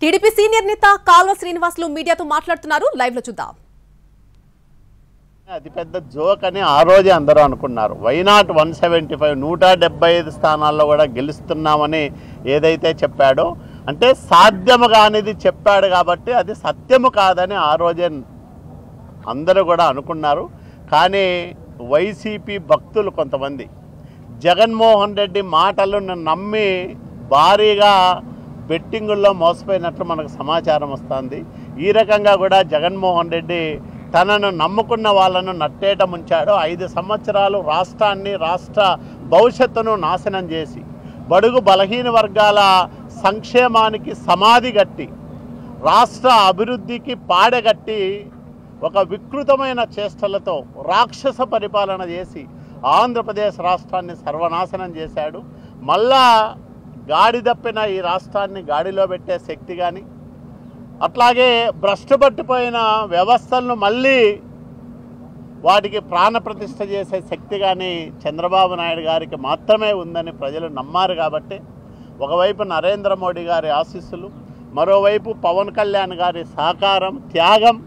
TDP senior నేత కాల్వ శ్రీనివాసులు మీడియాతో మాట్లాడుతున్నారు. లైవ్ లో చూద్దాం. అతిపెద్ద జోక్ అని ఆ రోజే అందరూ అనుకున్నారు. వైనాట్ 175 175 స్థానాల్లో కూడా గెలుస్తున్నామని ఏదైతే చెప్పాడో అంటే సాధ్యము కానిది చెప్పాడు కాబట్టి అది సత్యము కాదని ఆ రోజే అందరూ కూడా అనుకున్నారు. కానీ వైసీపీ భక్తులు కొంతమంది జగన్మోహన్ రెడ్డి మాటలను నమ్మి భారీగా బెట్టింగుల్లో మోసపోయినట్లు మనకు సమాచారం వస్తుంది. ఈ రకంగా కూడా జగన్మోహన్ రెడ్డి తనను నమ్ముకున్న వాళ్ళను నట్టేట ముంచాడు. 5 సంవత్సరాలు రాష్ట్రాన్ని రాష్ట్ర భవిష్యత్తును నాశనం చేసి బడుగు బలహీన వర్గాల సంక్షేమానికి సమాధి గట్టి రాష్ట్ర అభివృద్ధికి పాడగట్టి ఒక వికృతమైన చేష్టలతో రాక్షస పరిపాలన చేసి ఆంధ్రప్రదేశ్ రాష్ట్రాన్ని సర్వనాశనం చేశాడు. మళ్ళా గాడి తప్పిన ఈ రాష్ట్రాన్ని గాడిలో పెట్టే శక్తి కానీ అట్లాగే భ్రష్టు పట్టిపోయిన వ్యవస్థలను మళ్ళీ వాటికి ప్రాణప్రతిష్ఠ చేసే శక్తి కానీ చంద్రబాబు నాయుడు గారికి మాత్రమే ఉందని ప్రజలు నమ్మారు. కాబట్టి ఒకవైపు నరేంద్ర మోడీ గారి ఆశీస్సులు, మరోవైపు పవన్ కళ్యాణ్ గారి సహకారం, త్యాగం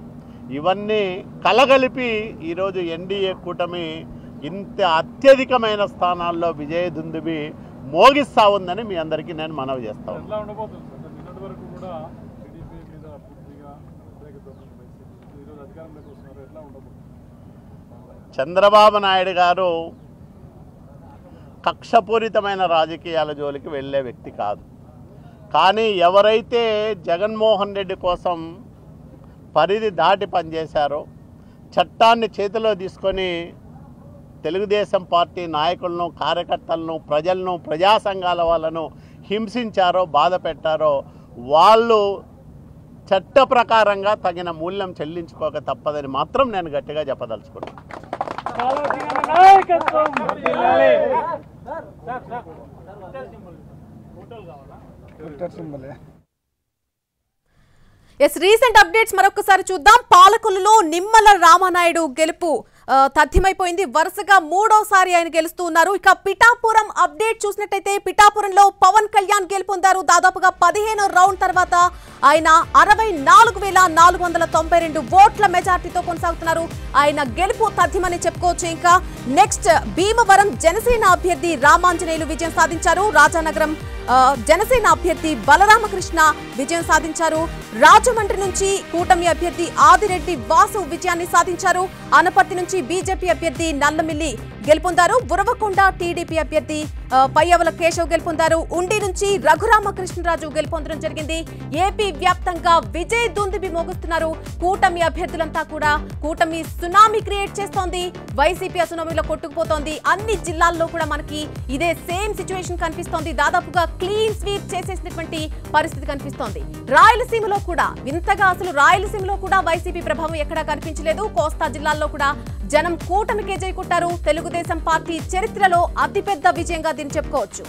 ఇవన్నీ కలగలిపి ఈరోజు ఎన్డీఏ కూటమి ఇంత అత్యధికమైన స్థానాల్లో విజయదుందుబి మోగిస్తూ ఉందని మీ అందరికీ నేను మనవి చేస్తాను. చంద్రబాబు నాయుడు గారు కక్షపూరితమైన రాజకీయాల జోలికి వెళ్ళే వ్యక్తి కాదు. కానీ ఎవరైతే జగన్మోహన్ రెడ్డి కోసం పరిధి దాటి పనిచేశారో, చట్టాన్ని చేతిలో తీసుకొని తెలుగుదేశం పార్టీ నాయకులను, కార్యకర్తలను, ప్రజలను, ప్రజా సంఘాల వాళ్ళను హింసించారో, బాధ పెట్టారో వాళ్ళు చట్ట ప్రకారంగా తగిన మూల్యం చెల్లించుకోక తప్పదని మాత్రం నేను గట్టిగా చెప్పదలుచుకున్నాను. రీసెంట్ అప్డేట్స్ మరొకసారి చూద్దాం. పాలకొల్లులో నిమ్మల రామానాయుడు గెలుపు తథ్యమైపోయింది. వరుసగా 3వసారి ఆయన గెలుస్తూ ఉన్నారు. ఇక పిఠాపురం అప్డేట్ చూసినట్టయితే పిఠాపురంలో పవన్ కళ్యాణ్ గెలుపొందారు. దాదాపుగా 15వ రౌండ్ తర్వాత ఆయన 64,492 ఓట్ల మెజార్టీతో కొనసాగుతున్నారు. ఆయన గెలుపు తథ్యమని చెప్పుకోవచ్చు. ఇంకా నెక్స్ట్ భీమవరం జనసేన అభ్యర్థి రామాంజనేయులు విజయం సాధించారు. రాజానగరం జనసేన అభ్యర్థి బలరామకృష్ణ విజయం సాధించారు. రాజమండ్రి నుంచి కూటమి అభ్యర్థి ఆదిరెడ్డి వాసు విజయాన్ని సాధించారు. అనపర్తి నుంచి బీజేపీ అభ్యర్థి నల్లమిల్లి గెలుపొందారు. ఉరవకొండ టీడీపీ అభ్యర్థి పయ్యవల కేశవ్ గెలుపొందారు. ఉండి నుంచి రఘురామకృష్ణరాజు గెలుపొందడం జరిగింది. ఏపీ వ్యాప్తంగా విజయ దుందుబి మోగుతున్నారు కూటమి అభ్యర్థులంతా కూడా. కూటమి సునామీ క్రియేట్ చేస్తోంది. వైసీపీ సునామీలో కొట్టుకుపోతోంది. అన్ని జిల్లాల్లో కూడా మనకి ఇదే సేమ్ సిచ్యువేషన్ కనిపిస్తోంది. దాదాపుగా క్లీన్ స్వీప్ చేసేసినటువంటి పరిస్థితి కనిపిస్తోంది. రాయలసీమలో కూడా వింతగా అసలు రాయలసీమలో కూడా వైసీపీ ప్రభావం ఎక్కడా కనిపించలేదు. కోస్తా జిల్లాల్లో కూడా జనం కూటమికే జై కొట్టారు. తెలుగుదేశం పార్టీ చరిత్రలో అతిపెద్ద విజయంగా దీన్ని చెప్పుకోవచ్చు.